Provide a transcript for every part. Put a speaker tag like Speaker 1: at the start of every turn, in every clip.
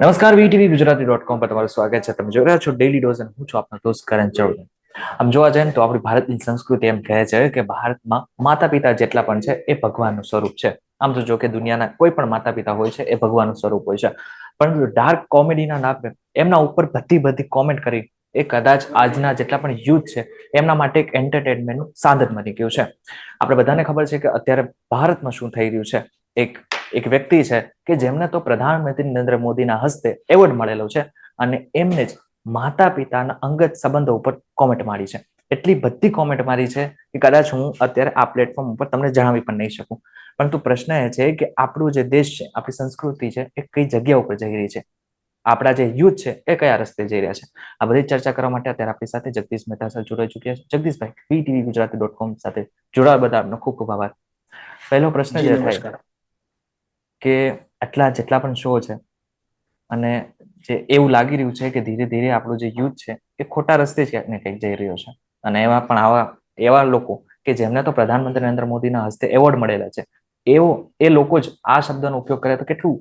Speaker 1: નમસ્કાર વીટીવી ગુજરાતી.com પર તમારું સ્વાગત છે. તમે જોઈ રહ્યા છો ડેલી ડોઝ અને હું છું આપનો દોસ્ત કરણ ચૌધરી. આમ જોવા જાય ને તો આપણી ભારતની સંસ્કૃતિ એમ કહે છે કે ભારતમાં માતા પિતા જેટલા પણ છે એ ભગવાનનું સ્વરૂપ છે. આમ તો જો કે દુનિયાના કોઈ પણ માતા પિતા હોય છે એ ભગવાનનું સ્વરૂપ હોય છે, પરંતુ ડાર્ક કોમેડીના નામે એમના ઉપર બધી બધી કોમેન્ટ કરી એ કદાચ આજના જેટલા પણ યુથ છે એમના માટે એક એન્ટરટેનમેન્ટનું સાધન બની ગયું છે. આપણે બધાને ખબર છે કે અત્યારે ભારતમાં શું થઈ રહ્યું છે. એક વ્યક્તિ છે કે જેમને તો પ્રધાનમંત્રી નરેન્દ્ર મોદીના હસ્તે એવોર્ડ મળેલો છે અને એમને જ માતા પિતાના અંગત સંબંધો ઉપર કોમેન્ટ મારી છે. એટલી બધી કોમેન્ટ મારી છે કે કદાચ હું અત્યારે આ પ્લેટફોર્મ ઉપર તમને જણાવી પણ નહીં શકું. પરંતુ પ્રશ્ન એ છે કે આપણું જે દેશ છે, આપણી સંસ્કૃતિ છે, એ કઈ જગ્યા ઉપર જઈ રહી છે, આપણા જે યુથ છે એ કયા રસ્તે જઈ રહ્યા છે. આ બધી ચર્ચા કરવા માટે અત્યારે આપણી સાથે જગદીશ મહેતા સર જોડાઈ ચુક્યા છે. જગદીશભાઈ, વીટીવી ગુજરાતી.com સાથે જોડાવા બદલ આપનો ખૂબ ખૂબ આભાર. પહેલો પ્રશ્ન
Speaker 2: જી
Speaker 1: જે થાય
Speaker 2: નમસ્કાર.
Speaker 1: કે આટલા જેટલા પણ શો છે અને જે એવું લાગી રહ્યું છે કે ધીરે ધીરે આપણું જે યુથ છે એ ખોટા રસ્તે ક્યાંક ને ક્યાંક જઈ રહ્યો છે, અને એમાં પણ એવા લોકો કે જેમને તો પ્રધાનમંત્રી નરેન્દ્ર મોદીના હસ્તે એવોર્ડ મળેલા છે, એ લોકો જ આ શબ્દનો ઉપયોગ કરે તો કેટલું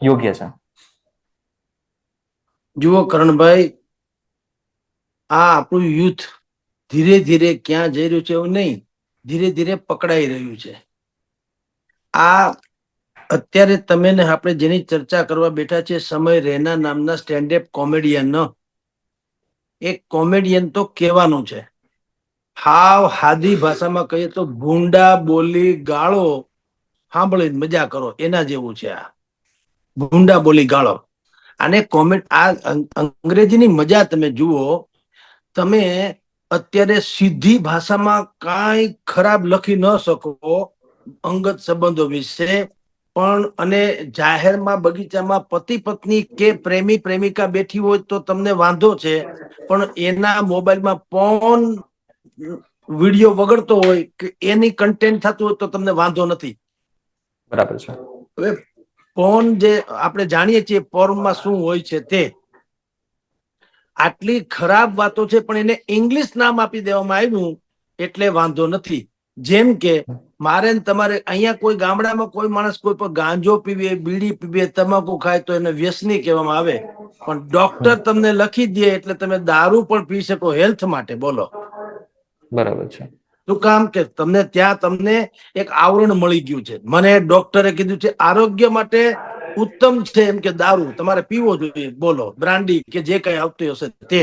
Speaker 1: યોગ્ય છે?
Speaker 2: જુઓ કરણભાઈ, આ આપણું યુથ ધીરે ધીરે ક્યાં જઈ રહ્યું છે એવું નહીં, ધીરે ધીરે પકડાઈ રહ્યું છે. આ અત્યારે તમે ને આપણે જેની ચર્ચા કરવા બેઠા છે, સમય રૈના નામના સ્ટેન્ડઅપ કોમેડિયન, એક કોમેડિયન તો કહેવાનું છે. હાવ હાદી ભાષામાં કહીએ તો ભૂંડા બોલી ગાળો સાંભળીને મજા કરો એના જેવું છે. આ ભૂંડા બોલી ગાળો અને કોમેન્ટ, આ અંગ્રેજીની મજા તમે જુઓ. તમે અત્યારે સીધી ભાષામાં કાંઈ ખરાબ લખી ન શકો અંગત સંબંધો વિશે, પણ અને જાહેરમાં બગીચામાં પતિ પત્ની કે પ્રેમી પ્રેમિકા બેઠી હોય તો તમને વાંધો છે, પણ એના મોબાઈલમાં પોર્ન વિડીયો વગડતો હોય કે એની કન્ટેન્ટ થતું હોય તો તમને વાંધો નથી.
Speaker 1: બરાબર છે.
Speaker 2: હવે પોર્ન જે આપણે જાણીએ છીએ પોર્નમાં શું હોય છે તે આટલી ખરાબ વાતો છે, પણ એને ઇંગ્લિશ નામ આપી દેવામાં આવ્યું એટલે વાંધો નથી. જેમ કે મારે ને તમારે અહીંયા કોઈ ગામડામાં કોઈ માણસ કોઈ પણ ગાંજો પીવે, બીડી પીવે, તમાકુ ખાય તો એને વ્યસની કહેવામાં આવે, પણ ડોક્ટર તમને લખી દે એટલે તમે દારૂ પણ પી શકો હેલ્થ માટે. બોલો
Speaker 1: બરાબર છે.
Speaker 2: શું કામ? કે તમને એક આવરણ મળી ગયું છે. મને ડોક્ટરે કીધું છે આરોગ્ય માટે ઉત્તમ છે એમ કે દારૂ તમારે પીવો જોઈએ. બોલો, બ્રાન્ડી કે જે કઈ આવતી હશે તે.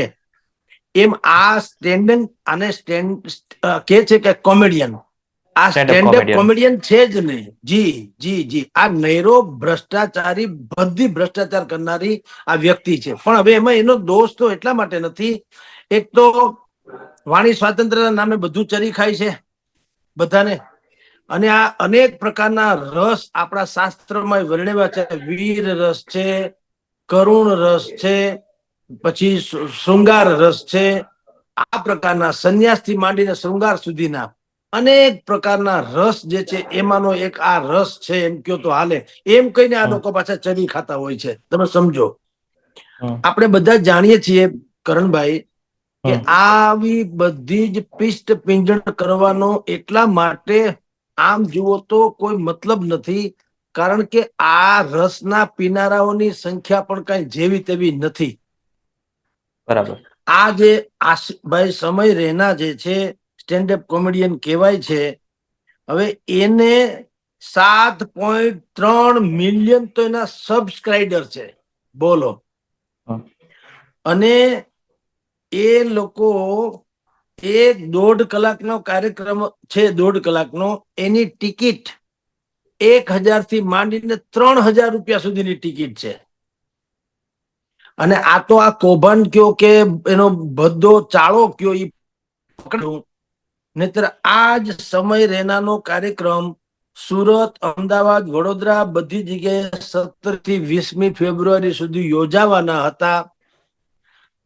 Speaker 2: એમ આ સ્ટેન્ડિંગ અને સ્ટેન્ડ કે છે કે કોમેડિયન, આ
Speaker 1: સ્ટેન્ડઅપ
Speaker 2: સ્ટેન્ડઅપ
Speaker 1: કોમેડિયન.
Speaker 2: કોમેડિયન છે જ નહીં. જી જી જી, આ નૈરો ભ્રષ્ટાચારી, બધી ભ્રષ્ટાચાર કરનારી આ વ્યક્તિ છે. પણ હવે એમાં એનો દોષ તો એટલા માટે નથી, એક તો વાણી સ્વાતંત્ર્યના નામે બધું ચરી ખાય છે બધાને, અને આ અનેક પ્રકારના રસ આપણા શાસ્ત્રમાં વર્ણવ્યા છે. વીર રસ છે, કરુણ રસ છે, પછી શૃંગાર રસ છે. આ પ્રકારના સંન્યાસથી માંડીને શૃંગાર સુધીના અનેક પ્રકારના રસ જે છે એમાંનો એક આ રસ છે એમ કયો તો હાલે. એમ કહીને આ લોકો પાછા ચરી ખાતા હોય છે. તમે સમજો, આપણે બધા જાણીએ છીએ કરણભાઈ કે આવી બધી જ પિષ્ટ પિંજણ કરવાનો એટલા માટે આમ જુઓ તો કોઈ મતલબ નથી, કારણ કે આ રસના પીનારાઓની સંખ્યા પણ કઈ જેવી તેવી નથી.
Speaker 1: બરાબર.
Speaker 2: આ જે ભાઈ સમય રૈના જે છે સ્ટેન્ડઅપ કોમેડિયન કહેવાય છે, હવે એને 7.3 મિલિયન તો એના સબસ્ક્રાઇબર છે. બોલો. અને એ લોકો 1.5 કલાકનો કાર્યક્રમ છે, 1.5 કલાકનો, એની ટિકિટ 1,000 થી માંડીને 3,000 રૂપિયા સુધીની ટિકિટ છે. અને આ તો આ કૌભાંડ કયો કે એનો બધો ચાળો કયો એ પકડ્યું. નહીતર આ જ સમય રૈનાનો કાર્યક્રમ સુરત, અમદાવાદ, વડોદરા બધી જગ્યાએ 17 થી 20મી ફેબ્રુઆરી સુધી યોજાવાના હતા.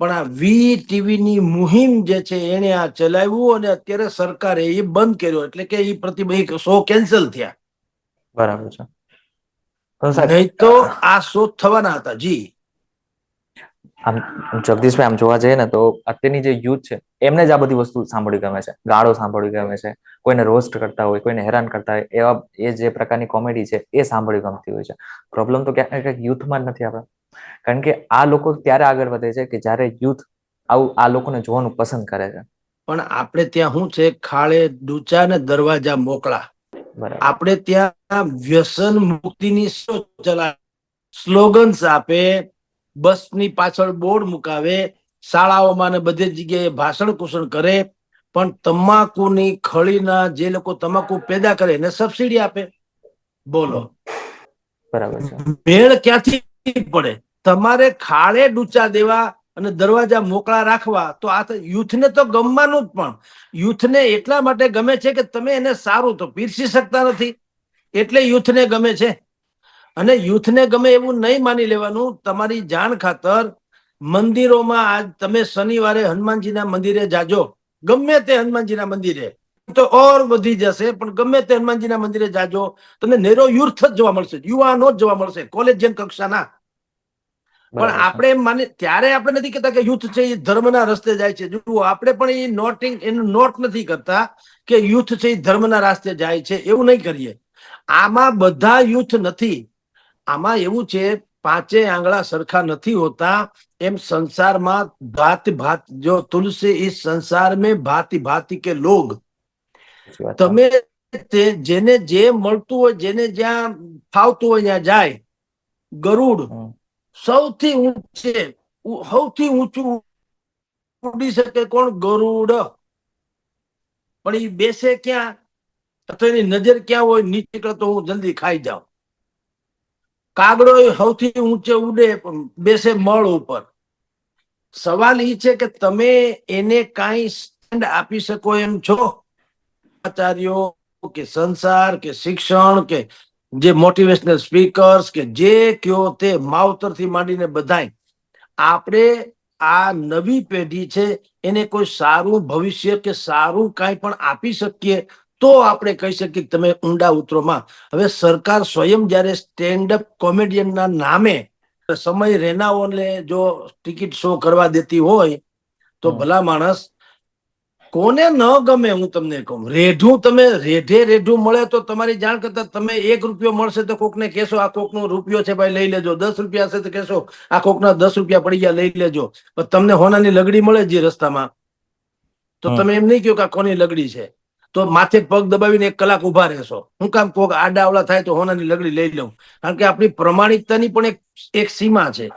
Speaker 2: પણ આ વીટીવીની મુહિમ જે છે એને આ ચલાવ્યું અને અત્યારે સરકારે એ બંધ કર્યો, એટલે કે એ પ્રતિબંધ શો કેન્સલ થયા.
Speaker 1: બરાબર છે. તો સાહેબ,
Speaker 2: નહીં તો આ શો થવાના હતા. જી
Speaker 1: આમ જગદીશભાઈ, આમ જોવા જઈએ ને તો અત્યારની જે યુથ છે એમને જ આ બધી વસ્તુ સાંભળવી ગમે છે, ગાળો સાંભળવી ગમે છે, કોઈને રોસ્ટ કરતા હોય, કોઈને હેરાન કરતા હોય, એ જે પ્રકારની કોમેડી છે એ સાંભળવી ગમતી હોય છે. પ્રોબ્લેમ તો ક્યાંક ને ક્યાંક યુથમાં જ નથી આપણે? કારણ કે આ લોકો ત્યારે આગળ વધે છે કે જ્યારે યુથ આવું આ લોકોને જોવાનું પસંદ કરે છે.
Speaker 2: પણ આપણે ત્યાં શું છે, ખાડે ડૂચા ને દરવાજા મોકળા.
Speaker 1: બરાબર.
Speaker 2: આપણે ત્યાં વ્યસન મુક્તિની સ્લોગન્સ આપે, બસની પાછળ બોર્ડ મુકાવે, શાળાઓમાં ને બધી જગ્યાએ ભાષણ કુષણ કરે, પણ તમાકુની ખળીના જે લોકો તમાકુ પેદા કરે એને સબસિડી આપે. બોલો
Speaker 1: બરાબર છે.
Speaker 2: ભેળ ક્યાંથી પડે? તમારે ખાડે ડૂચા દેવા અને દરવાજા મોકળા રાખવા, તો આ યુથને તો ગમવાનું જ. પણ યુથને એટલા માટે ગમે છે કે તમે એને સારું તો પીરસી શકતા નથી, એટલે યુથને ગમે છે. અને યુથને ગમે એવું નહીં માની લેવાનું. તમારી જાણ ખાતર મંદિરોમાં આજ તમે શનિવારે હનુમાનજીના મંદિરે જાજો, ગમે તે હનુમાનજીના મંદિરે તો ઓર વધી જશે, પણ ગમે તે હનુમાનજીના મંદિરે જાજો, તમને નેરો યુથ જ જોવા મળશે, યુવાનો જ જોવા મળશે, કોલેજિયન કક્ષાના. પણ
Speaker 1: બરાબર છે.
Speaker 2: આપણે એમ માની, ત્યારે આપણે નથી કહેતા કે યુથ છે એ ધર્મના રસ્તે જાય છે. જુઓ, આપણે પણ એ એનું નોટ નથી કરતા કે યુથ છે એ ધર્મના રસ્તે જાય છે, એવું નહીં કરીએ. આમાં બધા યુથ નથી. આમાં એવું છે, પાંચે આંગળા સરખા નથી હોતા. એમ સંસારમાં ભાત ભાત, જો તુલસી ઇસ સંસાર में भांति भांति के लोग. તમે જેને જે મળતું હોય, જેને જ્યાં ફાવતું હોય ત્યાં જાય. ગરુડ સૌથી ઊંચે, સૌથી ઊંચું ઉડી શકે કોણ? ગરુડ. પણ એ બેસે ક્યાં? અથવા એની નજર ક્યાં હોય? નીચે તો હું જલ્દી ખાઈ જાઉં. કાગડો સૌથી ઊંચે ઉડે, બેસે મળ ઉપર. સવાલ એ છે કે તમે એને કાંઈ સ્ટેન્ડ આપી શકો એમ છો? આચાર્યો કે સંસાર કે શિક્ષણ કે જે મોટિવેશનલ સ્પીકર્સ કે જે કયો તે માવતરથી માંડીને બધાય, આપણે આ નવી પેઢી છે એને કોઈ સારું ભવિષ્ય કે સારું કાંઈ પણ આપી શકીએ, તો આપણે કહી શકીએ તમે ઊંડા ઉતરોમાં. હવે સરકાર સ્વયં જયારે સ્ટેન્ડઅપ કોમેડિયનના નામે સમય રેનાઓને જો ટિકિટ શો કરવા દેતી હોય, તો ભલા માણસ કોને ન ગમે? હું તમને કહું, રેઢું તમે રેઢું મળે તો તમારી જાણ કરતા તમે ₹1 મળશે તો કોકને કહેશો આ કોકનો રૂપિયો છે ભાઈ લઈ લેજો. ₹10 હશે તો કહેશો આ કોકના ₹10 પડી ગયા લઈ લેજો. પણ તમને હોનાની લગડી મળે જે રસ્તામાં, તો તમે એમ નહીં કહો કે આ કોની લગડી છે, તો માથે પગ દબાવીને 1 કલાક ઉભા રહેશો. હું કામ કોક આડાવડા થાય તો હોનાની લગડી લઈ લઉં? કારણ કે આપણી પ્રમાણિકતાની પણ એક સીમા છે,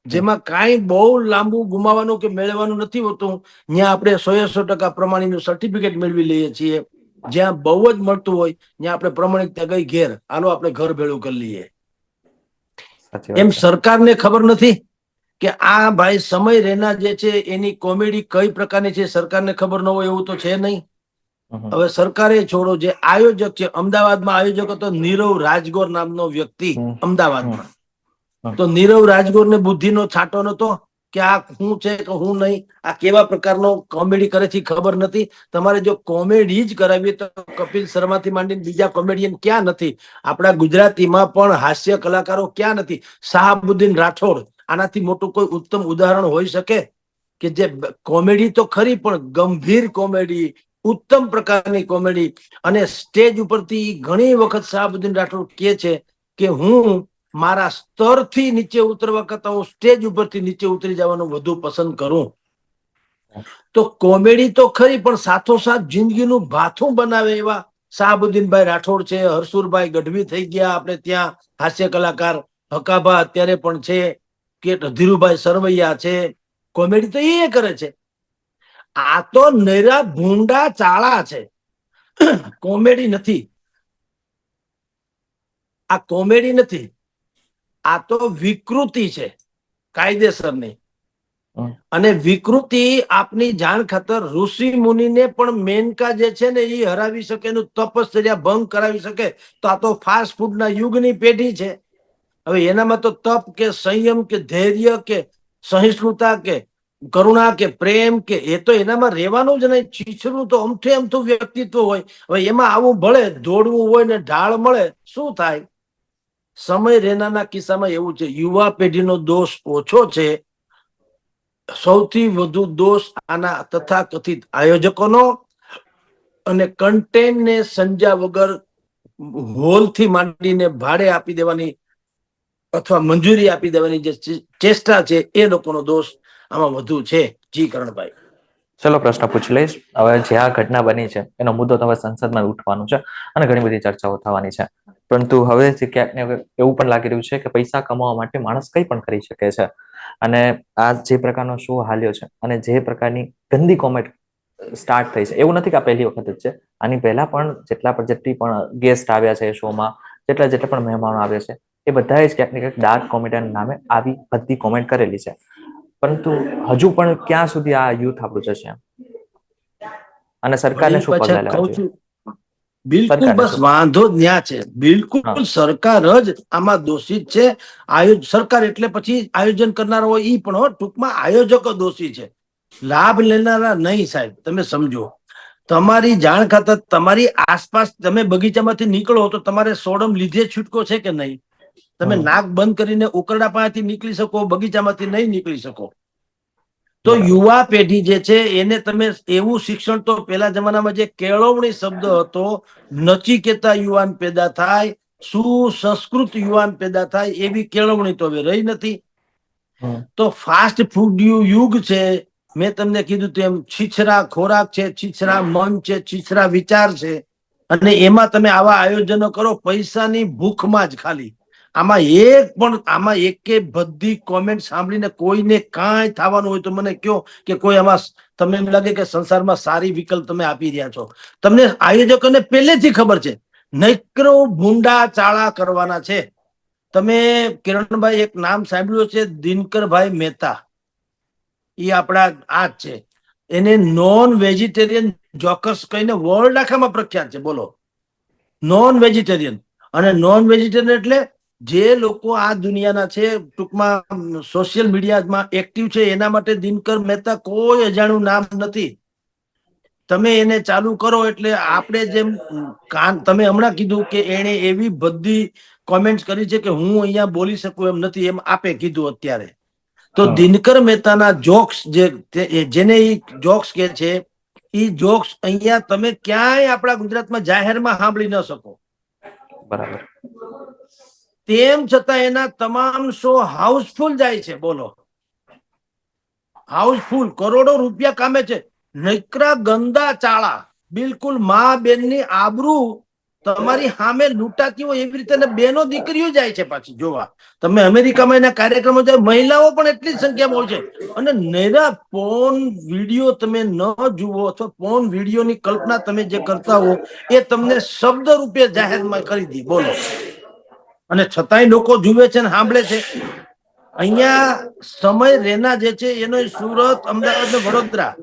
Speaker 2: જેમાં કાંઈ બહુ લાંબુ ગુમાવાનું કે મેળવવાનું નથી હોતું. ત્યાં આપણે 100% પ્રમાણિકનું સર્ટિફિકેટ મેળવી લઈએ છીએ. જ્યાં બહુ જ મળતું હોય ત્યાં આપણે પ્રમાણિકતા ગઈ ઘેર, હાલો આપણે ઘર ભેળું કરી લઈએ. એમ સરકારને ખબર નથી કે આ ભાઈ સમય રેના જે છે એની કોમેડી કઈ પ્રકારની છે, સરકારને ખબર ન હોય એવું તો છે નહીં. હવે સરકારે છોડો, જે આયોજક છે, અમદાવાદમાં આયોજક હતો નીરવ રાજગોર નામનો વ્યક્તિ, અમદાવાદમાં. તો નીરવ રાજગોરને બુદ્ધિનો છાંટો નતો કે આ શું છે કે હું નહીં, આ કેવા પ્રકારનો કોમેડી કરે છે ખબર નથી. તમારે જો કોમેડી જ કરાવી તો કપિલ શર્માથી માંડીને બીજા કોમેડિયન ક્યાં નથી? આપણા ગુજરાતીમાં પણ હાસ્ય કલાકારો ક્યાં નથી? શાહબુદ્દીન રાઠોડ આનાથી મોટું કોઈ ઉત્તમ ઉદાહરણ હોઈ શકે? કે જે કોમેડી તો ખરી પણ ગંભીર કોમેડી, ઉત્તમ પ્રકારની કોમેડી. અને સ્ટેજ ઉપરથી ઘણી વખત શાહબુદ્દીન રાઠોડ કહે છે કે હું મારા સ્તરથી નીચે ઉતરવા કરતા હું સ્ટેજ ઉપરથી નીચે ઉતરી જવાનું વધુ પસંદ કરું. તો કોમેડી તો ખરી પણ સાથોસાથ જિંદગીનું ભાથું બનાવે એવા શાહબુદ્દીનભાઈ રાઠોડ છે, હરસુરભાઈ ગઢવી થઈ ગયા આપણે ત્યાં હાસ્ય કલાકાર, હકાભા અત્યારે પણ છે, કે ધીરુભાઈ સરવૈયા છે. કોમેડી તો એ કરે છે. આ તો નૈરા ભૂંડા ચાળા છે, કોમેડી નથી. આ કોમેડી નથી, આ તો વિકૃતિ છે કાયદેસરની. અને વિકૃતિ આપની જાણ ખાતર ઋષિ મુનિને પણ મેનકા જે છે ને એ હરાવી શકે, એનું તપશ્ચર્યા ભંગ કરાવી શકે. તો આ તો ફાસ્ટ ફૂડના યુગની પેઢી છે. હવે એનામાં તો તપ કે સંયમ કે ધૈર્ય કે સહિષ્ણુતા કે કરુણા કે પ્રેમ કે એ તો એનામાં રહેવાનું જ નહીં. છીછરું તો અમથું વ્યક્તિત્વ હોય. હવે એમાં આવું ભળે, દોડવું હોય ને ઢાળ મળે, શું થાય? સમય રેનાના કિસ્સામાં એવું છે, યુવા પેઢીનો દોષ ઓછો છે. સૌથી વધુ દોષ આના તથાકથિત આયોજકોનો અને કન્ટેન્ટને સમજ્યા વગર હોલથી માંડીને ભાડે આપી દેવાની અથવા મંજૂરી આપી દેવાની જે ચેષ્ટા છે એ લોકોનો દોષ આમાં વધુ છે. જી કરણભાઈ.
Speaker 1: ચલો પ્રશ્ન પૂછી લઈશ. હવે જે આ ઘટના બની છે એનો મુદ્દો તો હવે સંસદમાં ઉઠવાનો છે અને ઘણી બધી ચર્ચાઓ થવાની છે. પરંતુ હવે ક્યાંક ને એવું પણ લાગી રહ્યું છે કે પૈસા કમાવા માટે માણસ કંઈ પણ કરી શકે છે. અને આ જે પ્રકારનો શો હાલ્યો છે અને જે પ્રકારની ગંદી કોમેન્ટ સ્ટાર્ટ થઈ છે, એવું નથી કે આ પહેલી વખત જ છે. આની પહેલા પણ જેટલી પણ ગેસ્ટ આવ્યા છે શોમાં, જેટલા પણ મહેમાનો આવ્યા છે, એ બધાએ જ ક્યાંક ને ક્યાંક ડાર્ક કોમેડિયન નામે આવી બધી કોમેન્ટ કરેલી છે. પરંતુ હજુ પણ ક્યાં સુધી આ યુથ આપણું જશે અને સરકારને
Speaker 2: વળી
Speaker 1: શું
Speaker 2: પાછા
Speaker 1: પગલા લેવા
Speaker 2: કહું
Speaker 1: જોઈએ?
Speaker 2: છું, બિલકુલ
Speaker 1: સરકારને
Speaker 2: બસ
Speaker 1: શું?
Speaker 2: વાંધો જ ન્યા છે.
Speaker 1: હા,
Speaker 2: બિલકુલ સરકાર જ આમાં દોષિત છે. સરકાર એટલે પછી આયોજન કરનાર હોય ઈ પણ ટૂંકમાં આયોજકો દોષી છે, લાભ લેનારા નહીં. સાહેબ તમે સમજો, તમારી જાણ ખાતર તમારી આસપાસ તમે બગીચામાંથી નીકળો તો તમારે સોડમ લીધે છૂટકો છે કે નહીં? તમે
Speaker 1: હમ,
Speaker 2: નાક બંધ કરીને ઉકરડા પાસેથી નીકળી શકો, બગીચામાંથી નહીં નીકળી શકો. તો
Speaker 1: બરાબર.
Speaker 2: યુવા પેઢી જે છે એને તમે એવું શિક્ષણ, તો પેલા જમાનામાં જે કેળવણી શબ્દ હતો, નચિકેતા યુવાન પેદા થાય, સુસંસ્કૃત યુવાન પેદા થાય, એવી કેળવણી તો હવે રહી નથી.
Speaker 1: હમ,
Speaker 2: તો ફાસ્ટ ફૂડ યુગ છે. મેં તમને કીધું તેમ છીછરા ખોરાક છે, છીછરા મન છે, છીછરા વિચાર છે. અને એમાં તમે આવા આયોજનો કરો પૈસાની ભૂખમાં જ ખાલી. આમાં એકે બધી કોમેન્ટ સાંભળીને કોઈને કાંઈ થવાનું હોય તો મને કયો કે કોઈ આમાં તમને એમ લાગે કે સંસારમાં સારી વિકલ્પ તમે આપી રહ્યા છો. તમને આયોજકોને પહેલેથી ખબર છે નૈક્રો ભૂંડા ચાળા કરવાના છે. તમે કિરણભાઈ એક નામ સાંભળ્યું છે, દિનકરભાઈ મહેતા. એ આપણા આ જ છે. એને નોન વેજીટેરિયન જોકર્સ કહીને વર્લ્ડ આખામાં પ્રખ્યાત છે. બોલો, નોન વેજીટેરિયન. અને નોન વેજીટેરિયન એટલે જે લોકો આ દુનિયાના છે, ટૂંકમાં સોશિયલ મીડિયામાં એક્ટિવ છે, એના માટે દિનકર મહેતા કોઈ અજાણ્યું નામ નથી. તમે એને ચાલુ કરો એટલે આપણે જેમ તમે હમણાં કીધું કે એને એવી બધી કોમેન્ટ કરી છે કે હું અહીંયા બોલી શકું એમ નથી, એમ આપે કીધું અત્યારે. તો
Speaker 1: હમ,
Speaker 2: દિનકર મહેતાના જોક્સ જેને જોક્સ કે છે, એ જોક્સ અહીંયા તમે ક્યાંય આપણા ગુજરાતમાં જાહેરમાં સાંભળી ન શકો.
Speaker 1: બરાબર.
Speaker 2: તેમ છતાં એના તમામ શો હાઉસફુલ જાય છે. બોલો, હાઉસફુલ, કરોડો રૂપિયા કામે છે. નકરા ગંદા ચાળા, બિલકુલ મા બેનની આબરૂ તમારી સામે લૂંટાતી હોય એવી રીતે બેનો દીકરીઓ જાય છે પાછી જોવા. તમે અમેરિકામાં એના કાર્યક્રમો જાય, મહિલાઓ પણ એટલી જ સંખ્યામાં હોય છે. અને નૈરા પોર્ન વિડીયો તમે ન જુઓ અથવા પોર્ન વિડીયોની કલ્પના તમે જે કરતા હો એ તમને શબ્દ રૂપે જાહેરમાં કરી દી. બોલો, અને છતાંય લોકો જુએ છે ને સાંભળે છે. અહીંયા સમય રેના જે છે એનો સુરત, અમદાવાદ ને વડોદરા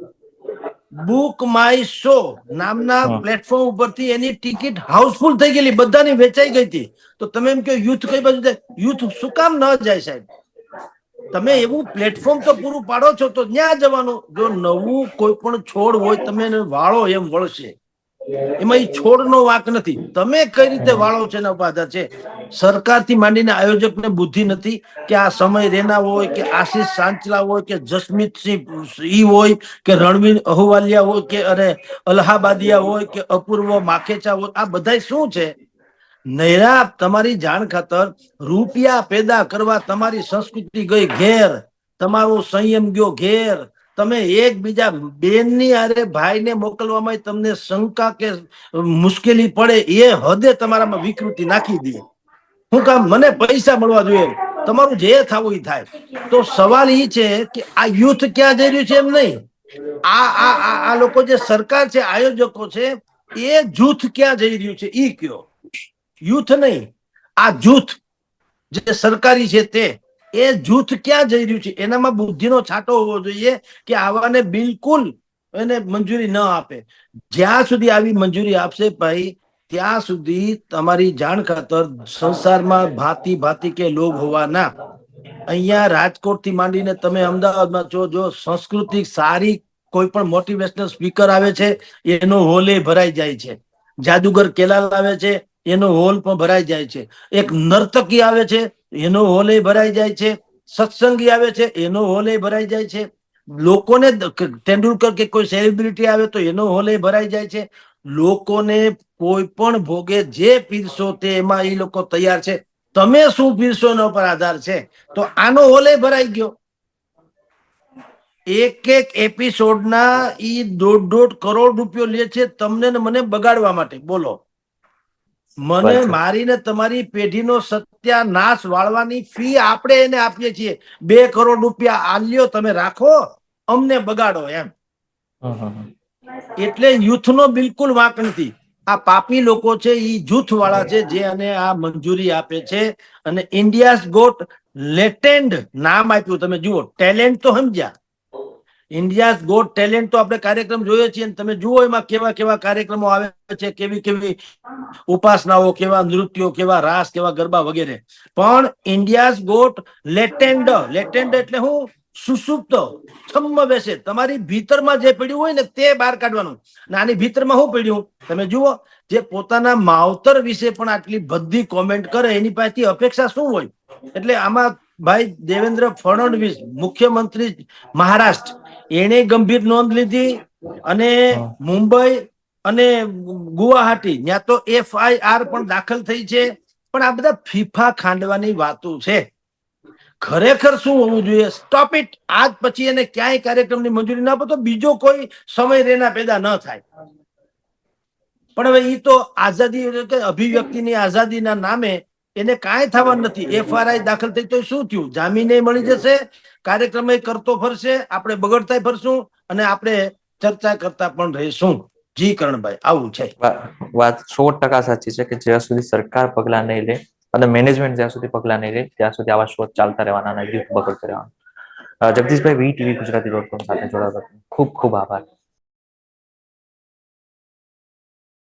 Speaker 2: બુક માય શો નામના
Speaker 1: હમ,
Speaker 2: પ્લેટફોર્મ ઉપરથી એની ટિકિટ હાઉસફુલ થઈ ગયેલી, બધાની વેચાઈ ગઈ હતી. તો તમે એમ કહો યુથ કઈ બાજુ જાય? યુથ શું કામ ન જાય સાહેબ? તમે એવું પ્લેટફોર્મ તો પૂરું પાડો છો તો ત્યાં જવાનું. જો નવું કોઈ પણ છોડ હોય તમે એને વાળો એમ વળશે. એમાં એ છોડનો વાંક નથી, તમે કઈ રીતે
Speaker 1: હમ,
Speaker 2: વાળો છે એના ઉપર આધાર છે. સરકારથી માંડીને આયોજકને બુદ્ધિ નથી કે આ સમય રેના હોય કે આશીષ સાંચલા હોય કે જસમીત સિંહ ઈ હોય કે રણવીર અહુવાલિયા હોય કે અરે અલ્હાબાદિયા હોય કે અપૂર્વ માખેચા હોય, આ બધા શું છે? નૈરા તમારી જાણ ખાતર રૂપિયા પેદા કરવા તમારી સંસ્કૃતિ ગઈ ઘેર, તમારો સંયમ ગયો ઘેર. તમે એકબીજા બેનની અરે ભાઈને મોકલવામાં તમને શંકા કે મુશ્કેલી પડે એ હદે તમારામાં વિકૃતિ નાખી દે. શું કામ? મને પૈસા મળવા જોઈએ, તમારું જે થવું એ થાય. તો સવાલ એ છે કે આ યુથ ક્યાં જઈ રહ્યું છે એમ નહીં, આ લોકો જે સરકાર છે, આયોજકો છે, એ જૂથ ક્યાં જઈ રહ્યું છે ઈ કયો. યુથ નહીં, આ જૂથ જે સરકારી છે તે એ જૂથ ક્યાં જઈ રહ્યું છે એનામાં બુદ્ધિનો છાંટો હોવો જોઈએ કે આવાને બિલકુલ એને મંજૂરી ન આપે. જ્યાં સુધી આવી મંજૂરી આપશે ભાઈ, ત્યાં સુધી તમારી જાણ ખાતર સંસારમાં ભાતી ભાતી કે લોભ હોવાના. અહીંયા રાજકોટ થી માંડીને તમે અમદાવાદમાં જો સંસ્કૃતિ સારી કોઈ પણ મોટિવેશનલ સ્પીકર આવે છે એનો હોલે ભરાઈ જાય છે. જાદુગર કેલાલ આવે છે એનો હોલ પણ ભરાઈ જાય છે. એક નર્તકી આવે છે એનો હોલે ભરાઈ જાય છે. સત્સંગી આવે છે એનો હોલે ભરાઈ જાય છે. લોકોને તેંડુલકર કે કોઈ સેલિબ્રિટી આવે તો એનો હોલે ભરાઈ જાય છે. લોકોને કોઈ પણ ભોગે જે પીરસો તે એમાં એ લોકો તૈયાર છે. તમે શું પીરશો એના પર આધાર છે. તો આનો હોલે ભરાઈ ગયો. એક એક એપિસોડના ઈ 1.5 કરોડ રૂપિયો લે છે તમને ને મને બગાડવા માટે. બોલો, મને મારીને તમારી પેઢીનો સત્યાનાશ વાળવાની ફી આપણે એને આપીએ છીએ. 2 કરોડ રૂપિયા આલ્યો, તમે રાખો, અમને બગાડો એમ. એટલે યુથનો બિલકુલ વાંક નથી. આ પાપી લોકો છે એ જૂથ વાળા છે જે અને આ મંજૂરી આપે છે. અને ઇન્ડિયાઝ ગોટ લેટેન્ડ નામ આપ્યું. તમે જુઓ, ટેલેન્ટ તો સમજ્યા. ઇન્ડિયાઝ ગોટ ટેલેન્ટ તો આપણે કાર્યક્રમ જોઈએ છીએ. તમે જુઓ એમાં કેવા કેવા કાર્યક્રમો આવે છે, કેવી કેવી ઉપાસનાઓ, કેવા નૃત્યો, કેવા રાસ, કેવા ગરબા વગેરે. પણ ઇન્ડિયાઝ ગોટ લેટેન્ડ, લેટેન્ડ એટલે હું? સુસુપ્ત, છમ્મ બેસે. તમારી ભીતરમાં જે પડ્યું હોય ને તે બહાર કાઢવાનું. આની ભીતરમાં શું પડ્યું તમે જુઓ. જે પોતાના માવતર વિશે પણ આટલી બધી કોમેન્ટ કરે એની પાસેથી અપેક્ષા શું હોય? એટલે આમાં ભાઈ દેવેન્દ્ર ફડણવીસ, મુખ્યમંત્રી મહારાષ્ટ્ર, એને ગંભીર નોંધ લીધી. અને મુંબઈ અને ગુવાહાટી ત્યાં તો FIR પણ દાખલ થઈ છે. પણ આ બધા ફીફા ખાંડવાની વાતો છે. ખરેખર શું હોવું જોઈએ? Stop it. આજ પછી એને ક્યાંય કાર્યક્રમની મંજૂરી ના આપો તો બીજો કોઈ સમય રેના પેદા ન થાય. પણ હવે ઈ તો આઝાદી, અભિવ્યક્તિની આઝાદીના નામે એને કાંઈ થવાનું નથી. FIR દાખલ થઈ તો શું થયું? જામીને મળી જશે, કાર્યક્રમ કરતો ફરશે, આપણે બગડતા ફરશું અને આપણે ચર્ચા કરતા પણ રહીશું. જી કરણભાઈ, આવું છે.
Speaker 1: વાત 100% સાચી છે કે જ્યાં સુધી સરકાર પગલા નહીં લે અને મેનેજમેન્ટ જ્યાં સુધી પગલા નહીં લે ત્યાં સુધી આવા શો ચાલતા રહેવાના અને યુથ બગડતા રહેવાના. જગદીશભાઈ, VTV ગુજરાતી .com સાથે જોડાવા ખૂબ ખૂબ આભાર.